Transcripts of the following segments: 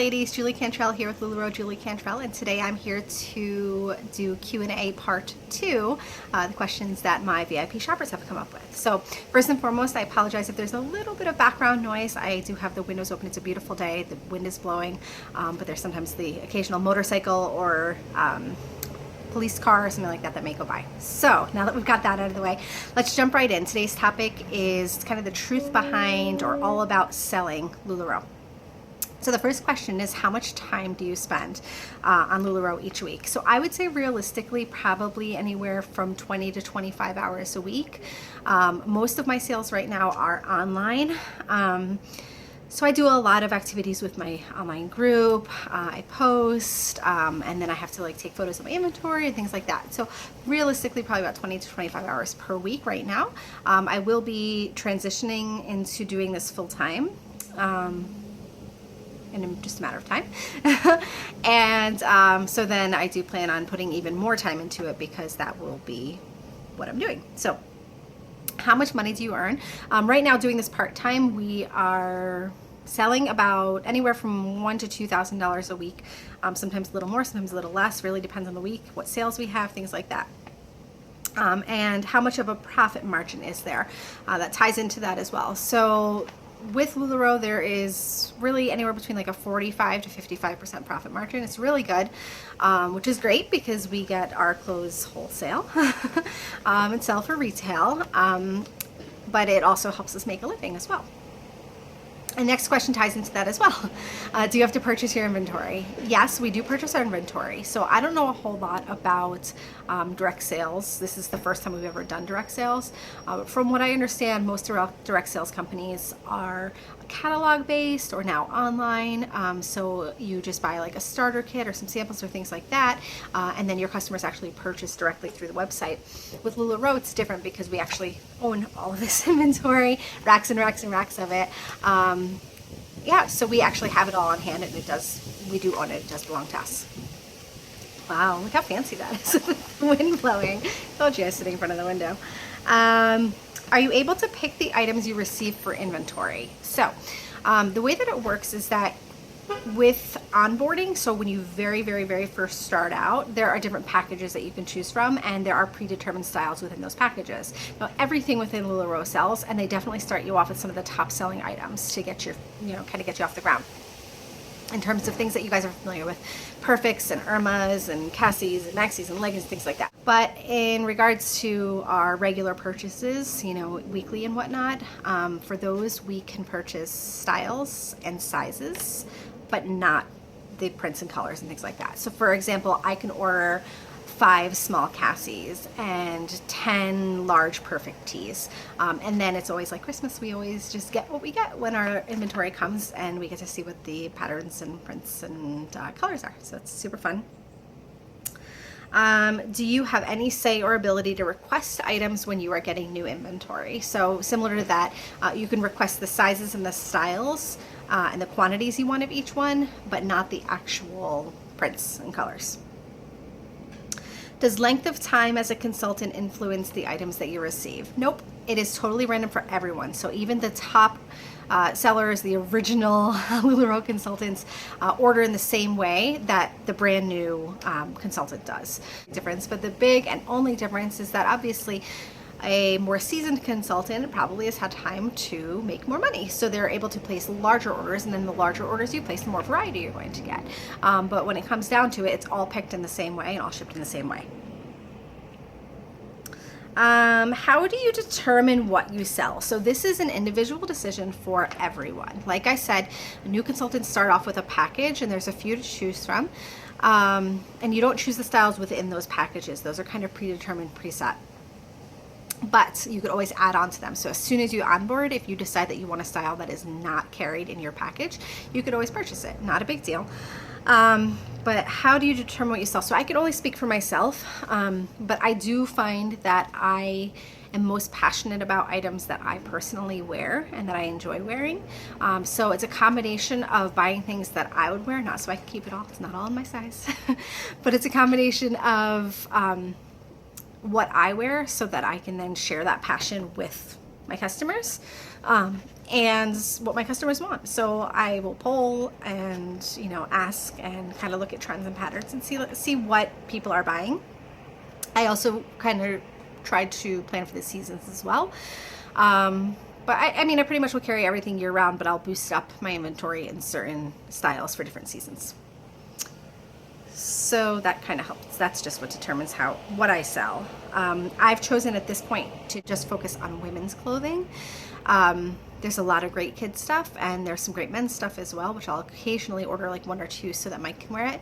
ladies, Julie Cantrell here with LuLaRoe, Julie Cantrell, and today I'm here to do Q&A part 2, the questions that my VIP shoppers have come up with. So first and foremost, I apologize if there's a little bit of background noise. I do have the windows open. It's a beautiful day. The wind is blowing, but there's sometimes the occasional motorcycle or police car or something like that that may go by. So now that we've got that out of the way, let's jump right in. Today's topic is kind of the truth behind or all about selling LuLaRoe. So the first question is, how much time do you spend on LuLaRoe each week? So I would say realistically, probably anywhere from 20 to 25 hours a week. Most of my sales right now are online. So I do a lot of activities with my online group. I post, and then I have to take photos of my inventory and things like that. So realistically, probably about 20 to 25 hours per week right now. I will be transitioning into doing this full time. In just a matter of time. And so then I do plan on putting even more time into it because that will be what I'm doing. So how much money do you earn? Right now, doing this part-time, we are selling about anywhere from $1,000 to $2,000 a week. Sometimes a little more, sometimes a little less, really depends on the week, what sales we have, things like that. And how much of a profit margin is there? That ties into that as well. So with LuLaRoe, there is really anywhere between a 45 to 55% profit margin. It's really good, which is great because we get our clothes wholesale and sell for retail, but it also helps us make a living as well. And next question ties into that as well. Do you have to purchase your inventory? Yes, we do purchase our inventory. So I don't know a whole lot about direct sales. This is the first time we've ever done direct sales. From what I understand, most direct sales companies are catalog based or now online. So you just buy a starter kit or some samples or things like that. And then your customers actually purchase directly through the website. With LuLaRoe, it's different because we actually own all of this inventory, racks and racks and racks of it. Yeah, so we actually have it all on hand, and we do own it. It does belong to us. Wow, look how fancy that is. The wind blowing. Told you I was sitting in front of the window. Are you able to pick the items you receive for inventory? So the way that it works is that with onboarding, so when you very first start out, there are different packages that you can choose from, and there are predetermined styles within those packages. Now, everything within LuLaRoe sells, and they definitely start you off with some of the top selling items to get your, kind of get you off the ground. In terms of things that you guys are familiar with, Perfects and Irmas and Cassies and Maxis and leggings, things like that. But in regards to our regular purchases, weekly and whatnot, for those we can purchase styles and sizes, but not the prints and colors and things like that. So for example, I can order 5 small Cassies and 10 large Perfect tees. And then it's always like Christmas. We always just get what we get when our inventory comes, and we get to see what the patterns and prints and colors are. So it's super fun. Do you have any say or ability to request items when you are getting new inventory? So similar to that, you can request the sizes and the styles and the quantities you want of each one, but not the actual prints and colors. Does length of time as a consultant influence the items that you receive? Nope, it is totally random for everyone. So even the top sellers, the original LuLaRoe consultants, order in the same way that the brand new consultant does. Difference, but the big and only difference is that obviously a more seasoned consultant probably has had time to make more money. So they're able to place larger orders, and then the larger orders you place, the more variety you're going to get. But when it comes down to it, it's all picked in the same way and all shipped in the same way. How do you determine what you sell? So this is an individual decision for everyone. Like I said, new consultants start off with a package, and there's a few to choose from. And you don't choose the styles within those packages. Those are kind of predetermined, preset. But you could always add on to them. So as soon as you onboard, if you decide that you want a style that is not carried in your package, you could always purchase it. Not a big deal. But how do you determine what you sell? So I can only speak for myself, but I do find that I am most passionate about items that I personally wear and that I enjoy wearing. So it's a combination of buying things that I would wear, not so I can keep it all, it's not all in my size, but it's a combination of what I wear so that I can then share that passion with my customers. and what my customers want. So I will poll and, ask and kind of look at trends and patterns and see what people are buying. I also kind of tried to plan for the seasons as well. But I pretty much will carry everything year round, but I'll boost up my inventory in certain styles for different seasons. So that kind of helps. That's just what determines what I sell. I've chosen at this point to just focus on women's clothing. There's a lot of great kids stuff, and there's some great men's stuff as well, which I'll occasionally order like 1 or 2 so that Mike can wear it.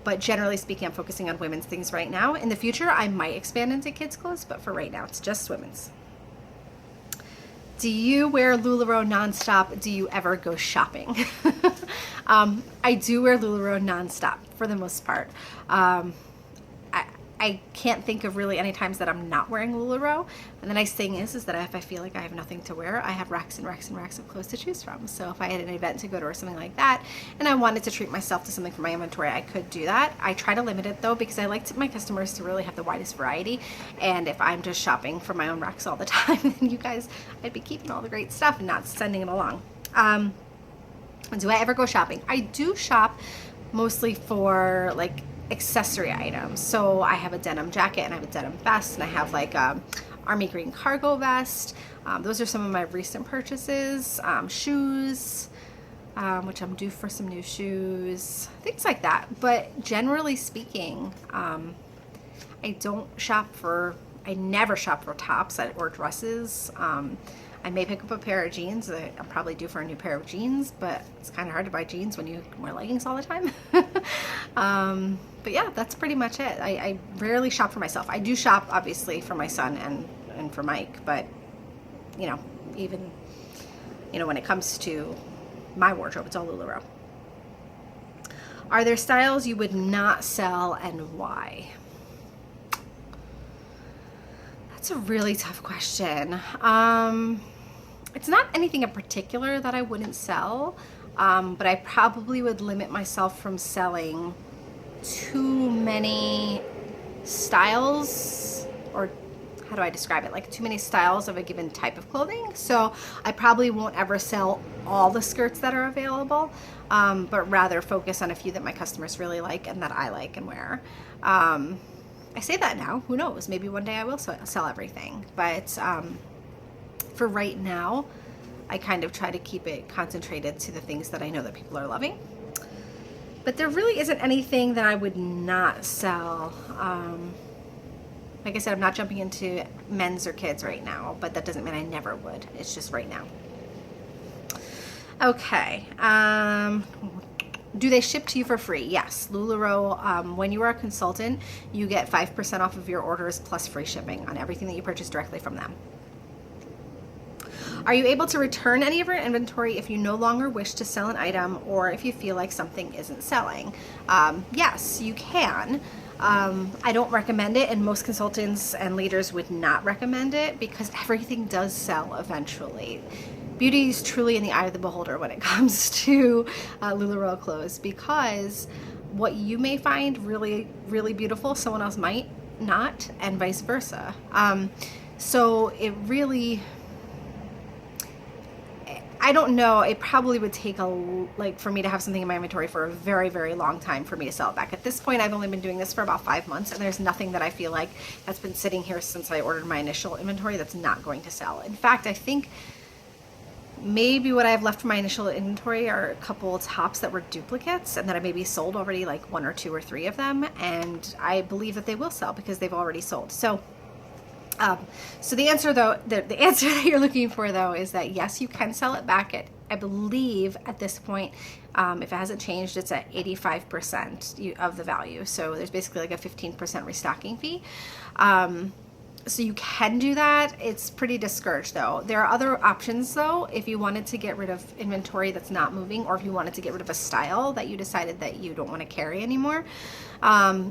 But generally speaking, I'm focusing on women's things right now. In the future, I might expand into kids' clothes, but for right now, it's just women's. Do you wear LuLaRoe nonstop? Do you ever go shopping? I do wear LuLaRoe nonstop for the most part. I can't think of really any times that I'm not wearing LuLaRoe. And the nice thing is that if I feel like I have nothing to wear, I have racks and racks and racks of clothes to choose from. So if I had an event to go to or something like that, and I wanted to treat myself to something for my inventory, I could do that. I try to limit it though, because I like my customers to really have the widest variety. And if I'm just shopping for my own racks all the time, then you guys, I'd be keeping all the great stuff and not sending it along. Do I ever go shopping? I do shop mostly for like accessory items. So I have a denim jacket and I have a denim vest, and I have like a army green cargo vest. Those are some of my recent purchases. Shoes, which I'm due for some new shoes, things like that. But generally speaking, I never shop for tops or dresses. I may pick up a pair of jeans. I'm probably due for a new pair of jeans, but it's kind of hard to buy jeans when you wear leggings all the time. But yeah, that's pretty much it. I rarely shop for myself. I do shop, obviously, for my son and for Mike, but, even, when it comes to my wardrobe, it's all LuLaRoe. Are there styles you would not sell, and why? That's a really tough question. It's not anything in particular that I wouldn't sell, but I probably would limit myself from selling too many styles, or how do I describe it? Like too many styles of a given type of clothing. So I probably won't ever sell all the skirts that are available, but rather focus on a few that my customers really like and that I like and wear. I say that now, who knows? Maybe one day I will sell everything. But for right now, I kind of try to keep it concentrated to the things that I know that people are loving. But there really isn't anything that I would not sell. Like I said, I'm not jumping into men's or kids right now, but that doesn't mean I never would. It's just right now. Okay. Do they ship to you for free? Yes. LuLaRoe, when you are a consultant, you get 5% off of your orders plus free shipping on everything that you purchase directly from them. Are you able to return any of your inventory if you no longer wish to sell an item, or if you feel like something isn't selling? Yes, you can. I don't recommend it, and most consultants and leaders would not recommend it, because everything does sell eventually. Beauty is truly in the eye of the beholder when it comes to LuLaRoe clothes, because what you may find really, really beautiful, someone else might not, and vice versa. So it really, I don't know, it probably would take for me to have something in my inventory for a very, very long time for me to sell it back. At this point, I've only been doing this for about 5 months, and there's nothing that I feel like that's been sitting here since I ordered my initial inventory that's not going to sell. In fact, I think maybe what I have left from my initial inventory are a couple tops that were duplicates, and that I maybe sold already, like 1 or 2 or 3 of them, and I believe that they will sell because they've already sold. So the answer though, the answer that you're looking for though, is that yes, you can sell it back at, I believe at this point, if it hasn't changed, it's at 85% of the value. So there's basically like a 15% restocking fee. So you can do that. It's pretty discouraged though. There are other options though, if you wanted to get rid of inventory that's not moving, or if you wanted to get rid of a style that you decided that you don't want to carry anymore.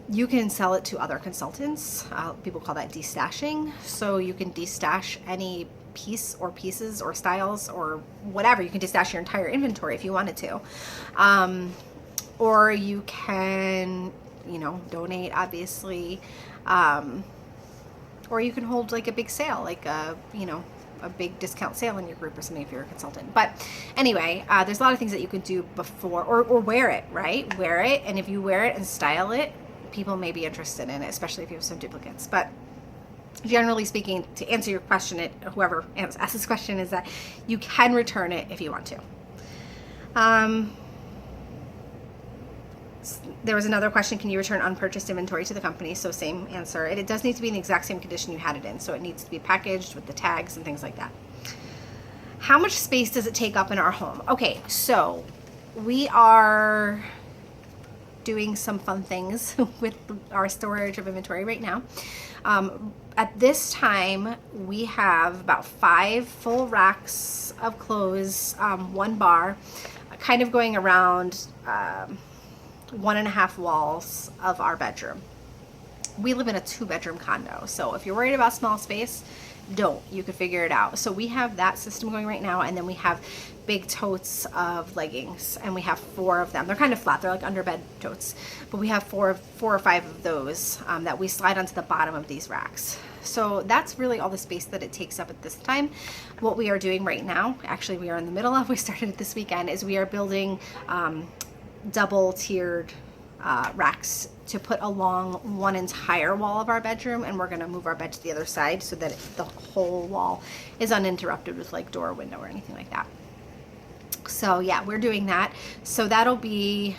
You can sell it to other consultants. People call that destashing. So you can destash any piece or pieces or styles or whatever. You can destash your entire inventory if you wanted to. Or you can, donate, obviously. Or you can hold like a big sale, like a a big discount sale in your group or something if you're a consultant. But anyway, there's a lot of things that you could do before, or wear it, right? Wear it, and if you wear it and style it, people may be interested in it, especially if you have some duplicates. But generally speaking, to answer your question, whoever asks this question, is that you can return it if you want to. There was another question, can you return unpurchased inventory to the company? So same answer. It does need to be in the exact same condition you had it in. So it needs to be packaged with the tags and things like that. How much space does it take up in our home? Okay, so we are doing some fun things with our storage of inventory right now. At this time, we have about 5 full racks of clothes, 1 bar, kind of going around 1.5 walls of our bedroom. We live in a 2-bedroom condo, so if you're worried about small space, don't. You could figure it out. So we have that system going right now, and then we have big totes of leggings, and we have 4 of them. They're kind of flat, they're like underbed totes, but we have 4 or 5 of those that we slide onto the bottom of these racks. So that's really all the space that it takes up at this time. What we are doing right now, actually we are in the middle of, we started it this weekend, is we are building double tiered racks to put along one entire wall of our bedroom, and we're going to move our bed to the other side so that the whole wall is uninterrupted with like door or window or anything like that. So yeah, we're doing that. So that'll be,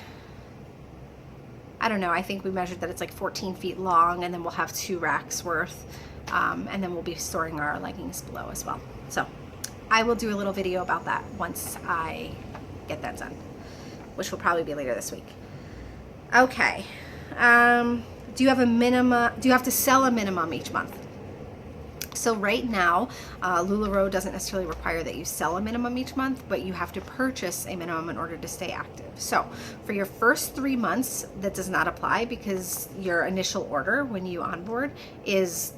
I don't know, I think we measured that it's like 14 feet long, and then we'll have 2 racks worth, and then we'll be storing our leggings below as well. So I will do a little video about that once I get that done, which will probably be later this week. Okay. Do you have a minimum? Do you have to sell a minimum each month? So right now, LuLaRoe doesn't necessarily require that you sell a minimum each month, but you have to purchase a minimum in order to stay active. So for your first 3 months, that does not apply because your initial order when you onboard is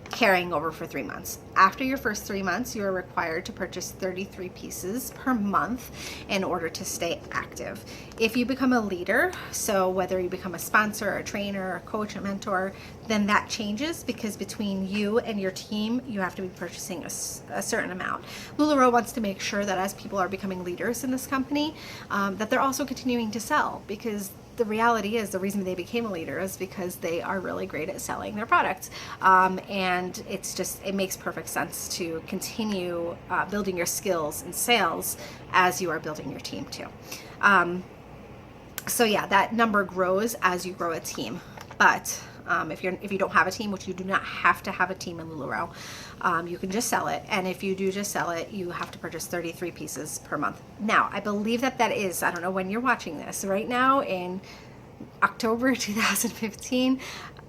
carrying over for 3 months. After your first 3 months, you are required to purchase 33 pieces per month in order to stay active. If you become a leader, so whether you become a sponsor, a trainer, a coach, a mentor, then that changes because between you and your team, you have to be purchasing a certain amount. LuLaRoe wants to make sure that as people are becoming leaders in this company, that they're also continuing to sell, because the reality is the reason they became a leader is because they are really great at selling their products. And it makes perfect sense to continue building your skills in sales as you are building your team too. So yeah, that number grows as you grow a team. But if you don't have a team, which you do not have to have a team in LuLaRoe, you can just sell it. And if you do just sell it, you have to purchase 33 pieces per month. Now, I believe that is, I don't know when you're watching this, right now in October 2015,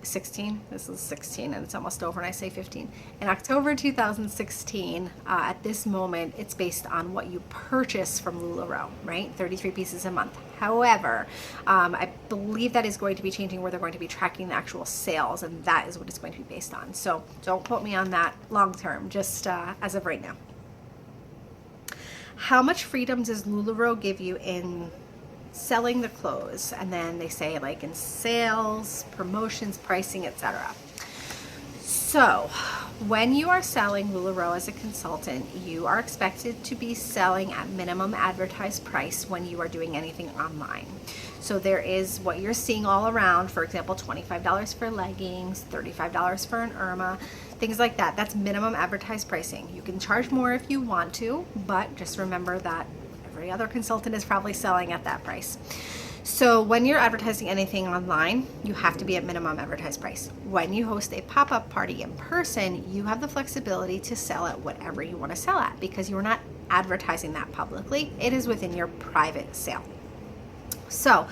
16, this is 16 and it's almost over and I say 15. In October 2016, at this moment, it's based on what you purchase from LuLaRoe, right? 33 pieces a month. However, I believe that is going to be changing where they're going to be tracking the actual sales, and that is what it's going to be based on. So don't quote me on that long term, just as of right now. How much freedom does LuLaRoe give you in selling the clothes? And then they say like in sales, promotions, pricing, etc. So when you are selling LuLaRoe as a consultant, you are expected to be selling at minimum advertised price when you are doing anything online. So there is what you're seeing all around, for example, $25 for leggings, $35 for an Irma, things like that. That's minimum advertised pricing. You can charge more if you want to, but just remember that every other consultant is probably selling at that price. So when you're advertising anything online, you have to be at minimum advertised price. When you host a pop-up party in person, you have the flexibility to sell at whatever you want to sell at because you're not advertising that publicly. It is within your private sale. So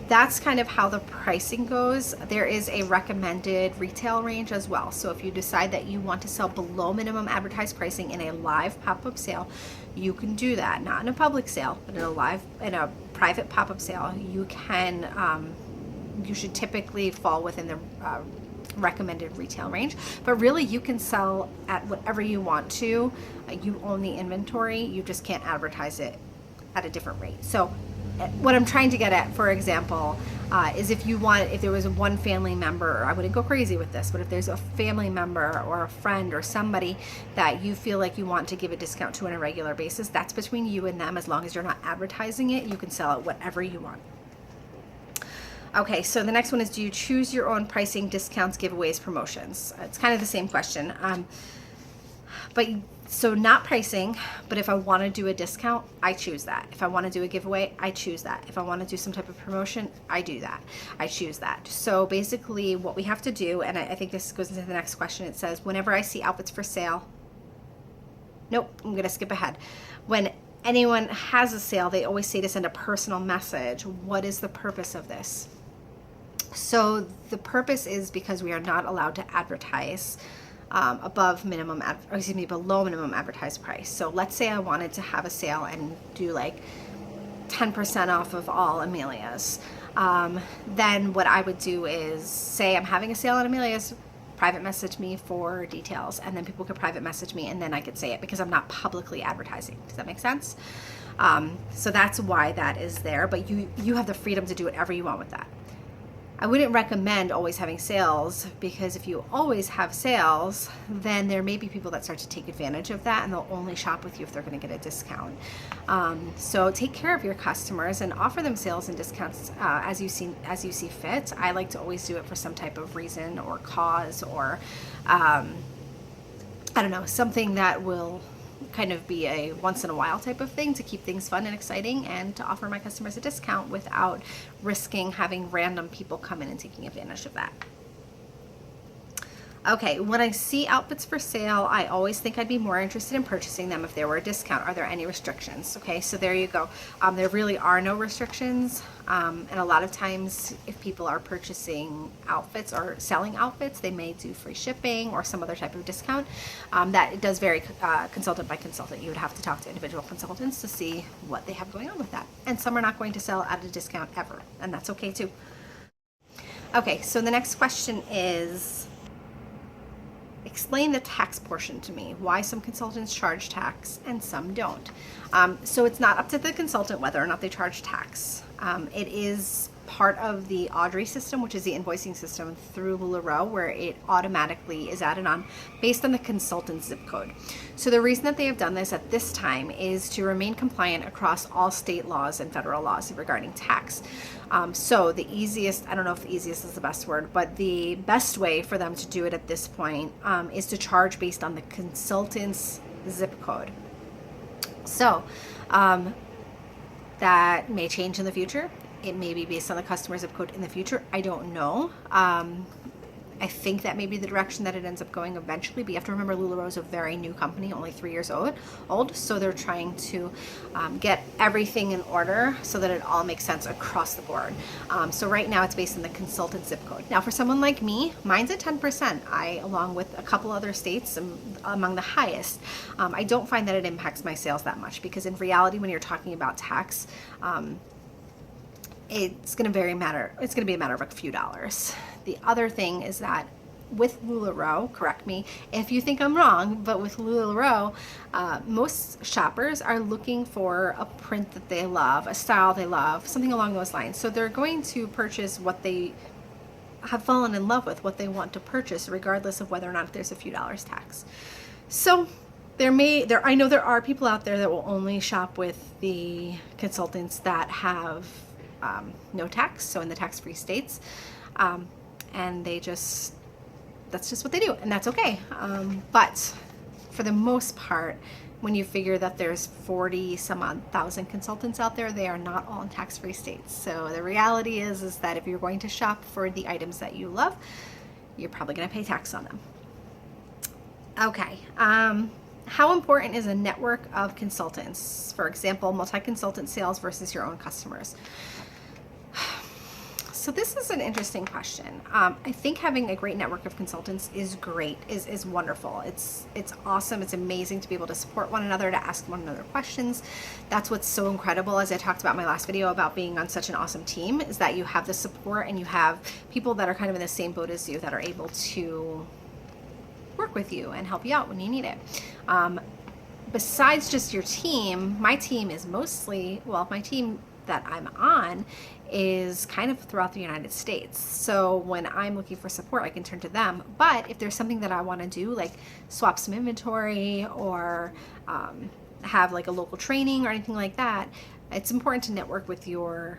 that's kind of how the pricing goes. There is a recommended retail range as well. So if you decide that you want to sell below minimum advertised pricing in a live pop-up sale, you can do that. Not in a public sale, but in a private pop-up sale, you can. You should typically fall within the recommended retail range. But really, you can sell at whatever you want to. You own the inventory. You just can't advertise it at a different rate. So what I'm trying to get at, for example, is if there was one family member, I wouldn't go crazy with this, but if there's a family member or a friend or somebody that you feel like you want to give a discount to on a regular basis, that's between you and them. As long as you're not advertising it, you can sell it whatever you want. Okay, so the next one is, do you choose your own pricing, discounts, giveaways, promotions? It's kind of the same question. So not pricing, but if I want to do a discount, I choose that. If I want to do a giveaway, I choose that. If I want to do some type of promotion, I do that. I choose that. So basically what we have to do, and I think this goes into the next question, it says, whenever I see outfits for sale, nope, I'm going to skip ahead. When anyone has a sale, they always say to send a personal message. What is the purpose of this? So the purpose is because we are not allowed to advertise below minimum advertised price. So let's say I wanted to have a sale and do like 10% off of all Amelia's. Then what I would do is say I'm having a sale on Amelia's, private message me for details, and then people could private message me, and then I could say it because I'm not publicly advertising. Does that make sense? So that's why that is there, but you have the freedom to do whatever you want with that. I wouldn't recommend always having sales, because if you always have sales, then there may be people that start to take advantage of that, and they'll only shop with you if they're going to get a discount. So take care of your customers and offer them sales and discounts as you see fit. I like to always do it for some type of reason or cause, or I don't know, something that will kind of be a once in a while type of thing to keep things fun and exciting, and to offer my customers a discount without risking having random people come in and taking advantage of that. Okay, when I see outfits for sale, I always think I'd be more interested in purchasing them if there were a discount. Are there any restrictions? Okay, so there you go. There really are no restrictions. And a lot of times if people are purchasing outfits or selling outfits, they may do free shipping or some other type of discount. That it does vary consultant by consultant. You would have to talk to individual consultants to see what they have going on with that. And some are not going to sell at a discount ever, and that's okay too. Okay, so the next question is, explain the tax portion to me. Why some consultants charge tax and some don't. So it's not up to the consultant whether or not they charge tax. It is part of the Audrey system, which is the invoicing system through LuLaRoe, where it automatically is added on based on the consultant's zip code. So the reason that they have done this at this time is to remain compliant across all state laws and federal laws regarding tax. So the easiest, I don't know if easiest is the best word, but the best way for them to do it at this point is to charge based on the consultant's zip code. So that may change in the future. It may be based on the customer zip code in the future. I don't know. I think that may be the direction that it ends up going eventually, but you have to remember LuLaRoe is a very new company, only 3 years old, so they're trying to get everything in order so that it all makes sense across the board. So right now it's based on the consultant zip code. Now for someone like me, mine's at 10%. I, along with a couple other states, am among the highest. I don't find that it impacts my sales that much, because in reality, when you're talking about tax, it's going to be a matter of a few dollars. The other thing is that with LuLaRoe, correct me if you think I'm wrong, but with LuLaRoe, most shoppers are looking for a print that they love, a style they love, something along those lines. So they're going to purchase what they have fallen in love with, what they want to purchase, regardless of whether or not there's a few dollars tax. So I know there are people out there that will only shop with the consultants that have no tax, so in the tax-free states, and that's just what they do, and that's okay. But for the most part, when you figure that there's 40 some odd thousand consultants out there, they are not all in tax-free states. So the reality is that if you're going to shop for the items that you love, you're probably going to pay tax on them. Okay. How important is a network of consultants? For example, multi-consultant sales versus your own customers. So this is an interesting question. I think having a great network of consultants is great, is wonderful. It's awesome. It's amazing to be able to support one another, to ask one another questions. That's what's so incredible, as I talked about in my last video about being on such an awesome team, is that you have the support and you have people that are kind of in the same boat as you that are able to work with you and help you out when you need it. Besides just your team, my team is mostly, well, my team that I'm on is kind of throughout the United States. So when I'm looking for support, I can turn to them. But if there's something that I want to do, like swap some inventory or have like a local training or anything like that, it's important to network with your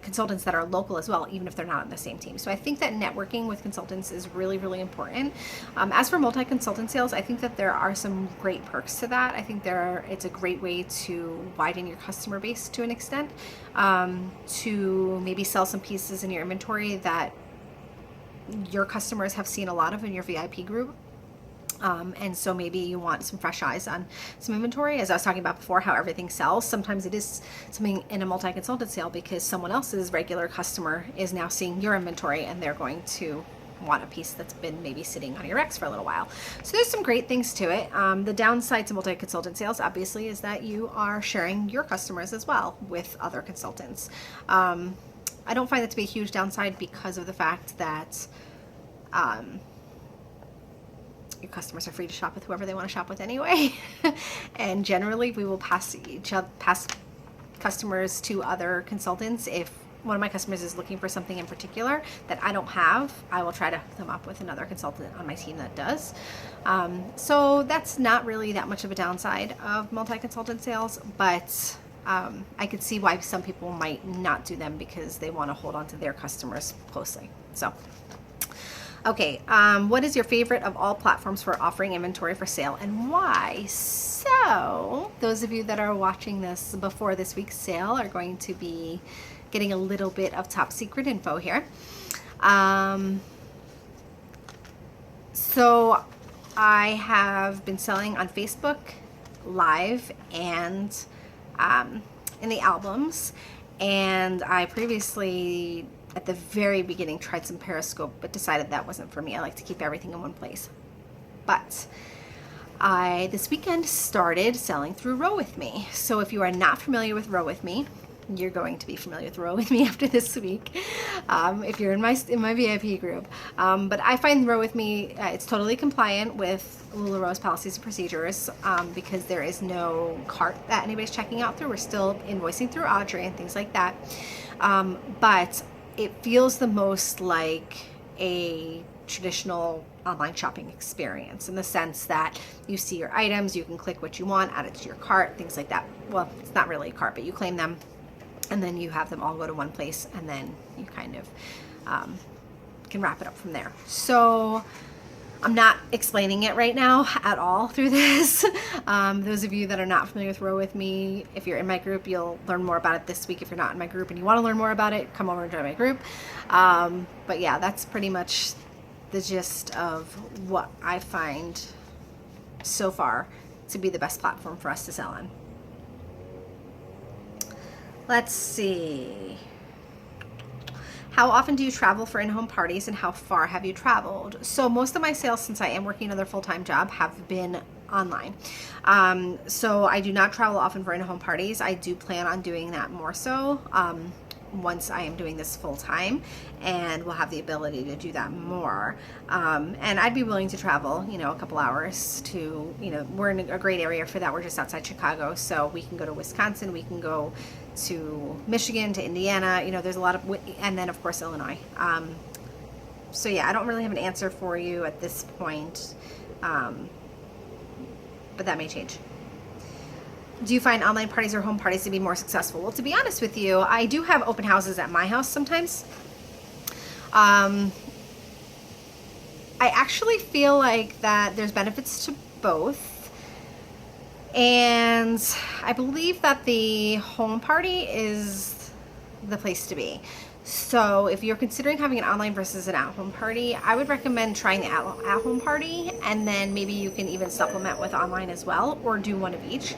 consultants that are local as well, even if they're not on the same team. So I think that networking with consultants is really, really important. As for multi-consultant sales, I think that there are some great perks to that. I think it's a great way to widen your customer base to an extent, to maybe sell some pieces in your inventory that your customers have seen a lot of in your VIP group. And so maybe you want some fresh eyes on some inventory. As I was talking about before, how everything sells. Sometimes it is something in a multi-consultant sale because someone else's regular customer is now seeing your inventory and they're going to want a piece that's been maybe sitting on your X for a little while. So there's some great things to it. The downside to multi-consultant sales, obviously, is that you are sharing your customers as well with other consultants. I don't find that to be a huge downside because of the fact that your customers are free to shop with whoever they want to shop with anyway. And generally we will pass customers to other consultants. If one of my customers is looking for something in particular that I don't have, I will try to hook them up with another consultant on my team that does. So that's not really that much of a downside of multi-consultant sales, but I could see why some people might not do them because they want to hold on to their customers closely. So okay, what is your favorite of all platforms for offering inventory for sale and why? So those of you that are watching this before this week's sale are going to be getting a little bit of top secret info here. So I have been selling on Facebook Live and in the albums, and I previously at the very beginning tried some Periscope, but decided that wasn't for me. I like to keep everything in one place. But I this weekend started selling through Row With Me. So if you are not familiar with Row With Me, you're going to be familiar with Row With Me after this week, if you're in my VIP group. But I find Row With Me, it's totally compliant with LuLaRoe's policies and procedures, because there is no cart that anybody's checking out through. We're still invoicing through Audrey and things like that. But it feels the most like a traditional online shopping experience in the sense that you see your items, you can click what you want, add it to your cart, things like that. Well, it's not really a cart, but you claim them and then you have them all go to one place and then you kind of can wrap it up from there. So I'm not explaining it right now at all through this. Those of you that are not familiar with Row With Me, if you're in my group, you'll learn more about it this week. If you're not in my group and you want to learn more about it, come over and join my group. But yeah, that's pretty much the gist of what I find so far to be the best platform for us to sell on. Let's see. How often do you travel for in-home parties and how far have you traveled? So most of my sales, since I am working another full-time job, have been online. So I do not travel often for in-home parties. I do plan on doing that more so once I am doing this full-time, and we'll have the ability to do that more. And I'd be willing to travel, a couple hours to, we're in a great area for that. We're just outside Chicago, so we can go to Wisconsin, we can go to Michigan, to Indiana, there's a lot of, and then of course Illinois. So yeah, I don't really have an answer for you at this point, but that may change. Do you find online parties or home parties to be more successful? Well, to be honest with you, I do have open houses at my house sometimes. I actually feel like that there's benefits to both. And I believe that the home party is the place to be. So if you're considering having an online versus an at-home party, I would recommend trying the at-home party, and then maybe you can even supplement with online as well, or do one of each.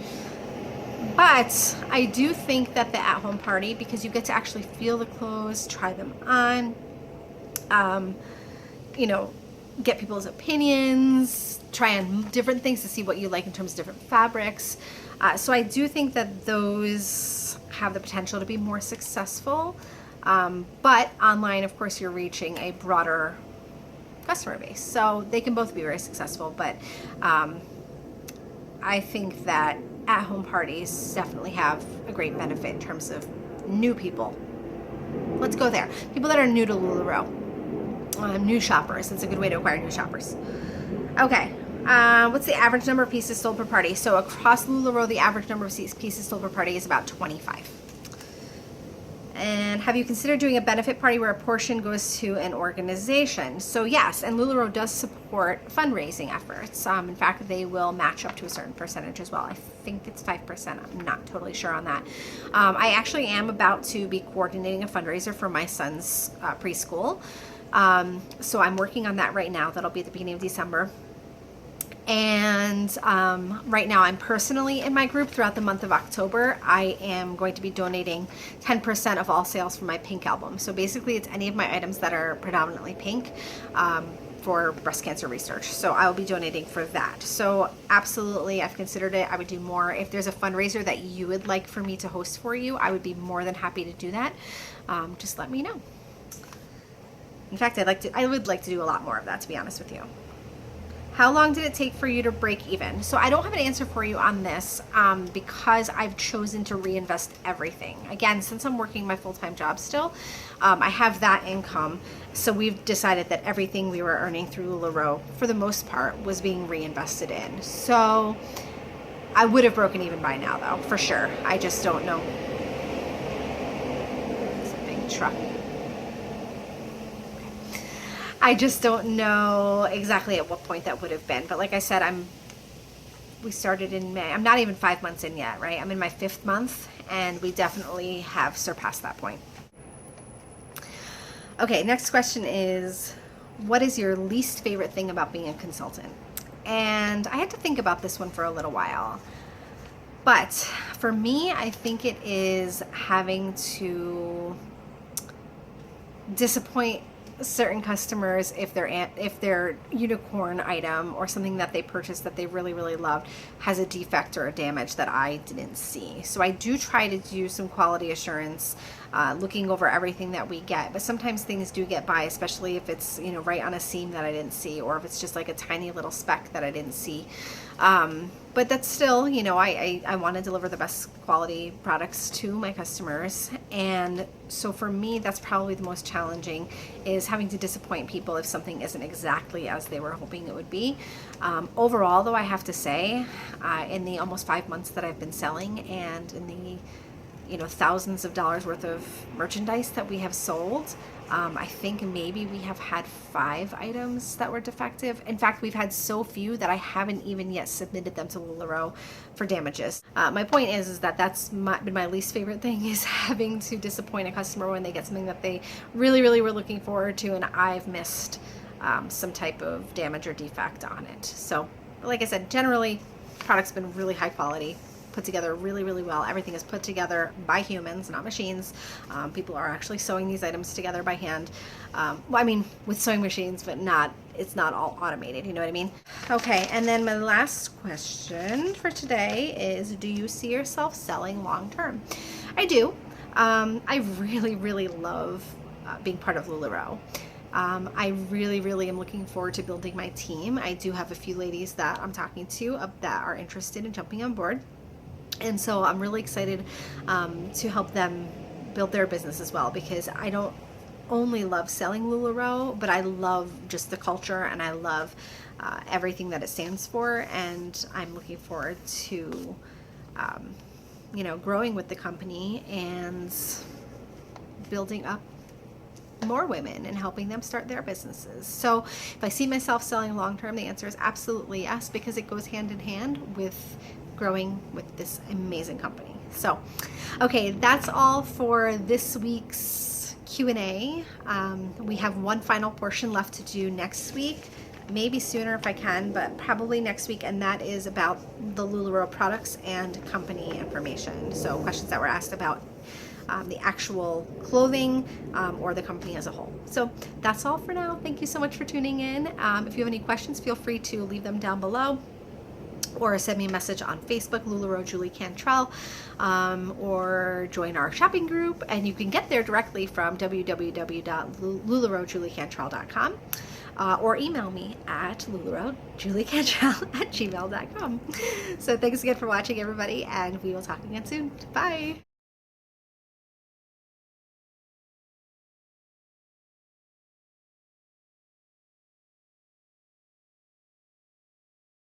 But I do think that the at-home party, because you get to actually feel the clothes, try them on, get people's opinions, try on different things to see what you like in terms of different fabrics. So I do think that those have the potential to be more successful. But online, of course, you're reaching a broader customer base. So they can both be very successful. But I think that at-home parties definitely have a great benefit in terms of new people. Let's go there. People that are new to LuLaRoe. New shoppers. It's a good way to acquire new shoppers. Okay. What's the average number of pieces sold per party? So across LuLaRoe, the average number of pieces sold per party is about 25. And have you considered doing a benefit party where a portion goes to an organization? So yes, and LuLaRoe does support fundraising efforts. In fact, they will match up to a certain percentage as well. I think it's 5%. I'm not totally sure on that. I actually am about to be coordinating a fundraiser for my son's preschool. So I'm working on that right now. That'll be at the beginning of December. And right now I'm personally in my group throughout the month of October. I am going to be donating 10% of all sales from my pink album. So basically it's any of my items that are predominantly pink for breast cancer research. So I will be donating for that. So absolutely, I've considered it. I would do more. If there's a fundraiser that you would like for me to host for you, I would be more than happy to do that. Just let me know. In fact, I would like to do a lot more of that, to be honest with you. How long did it take for you to break even? So I don't have an answer for you on this because I've chosen to reinvest everything. Again, since I'm working my full-time job still, I have that income. So we've decided that everything we were earning through LuLaRoe, for the most part, was being reinvested in. So I would have broken even by now, though, for sure. I just don't know. It's a big truck. I just don't know exactly at what point that would have been. But like I said, we started in May. I'm not even 5 months in yet, right? I'm in my 5th month, and we definitely have surpassed that point. Okay, next question is, what is your least favorite thing about being a consultant? And I had to think about this one for a little while. But for me, I think it is having to disappoint certain customers if their unicorn item or something that they purchased that they really, really loved has a defect or a damage that I didn't see. So I do try to do some quality assurance, looking over everything that we get, but sometimes things do get by, especially if it's, you know, right on a seam that I didn't see, or if it's just like a tiny little speck that I didn't see. But that's still, you know, I want to deliver the best quality products to my customers. And so for me, that's probably the most challenging, is having to disappoint people if something isn't exactly as they were hoping it would be. Overall, though, I have to say, in the almost 5 months that I've been selling, and in the, you know, thousands of dollars worth of merchandise that we have sold, I think maybe we have had 5 items that were defective. In fact, we've had so few that I haven't even yet submitted them to LuLaRoe for damages. My point is that that's been my least favorite thing, is having to disappoint a customer when they get something that they really, really were looking forward to, and I've missed some type of damage or defect on it. So, like I said, generally, product's been really high quality, put together really, really well. Everything is put together by humans, not machines. People are actually sewing these items together by hand. Well, I mean, with sewing machines, but it's not all automated, you know what I mean? Okay, and then my last question for today is, do you see yourself selling long term? I do. I really, really love being part of LuLaRoe. I really, really am looking forward to building my team. I do have a few ladies that I'm talking to that are interested in jumping on board. And so I'm really excited to help them build their business as well, because I don't only love selling LuLaRoe, but I love just the culture, and I love everything that it stands for. And I'm looking forward to, you know, growing with the company and building up more women and helping them start their businesses. So if I see myself selling long term, the answer is absolutely yes, because it goes hand in hand with growing with this amazing company. So, okay, that's all for this week's Q&A. We have one final portion left to do next week, maybe sooner if I can, but probably next week, and that is about the LuLaRoe products and company information. So questions that were asked about the actual clothing or the company as a whole. So that's all for now. Thank you so much for tuning in. If you have any questions, feel free to leave them down below, or send me a message on Facebook, LuLaRoe Julie Cantrell, or join our shopping group. And you can get there directly from www.lularoejuliecantrell.com, or email me at lularoejuliecantrell@gmail.com. So thanks again for watching, everybody, and we will talk again soon. Bye.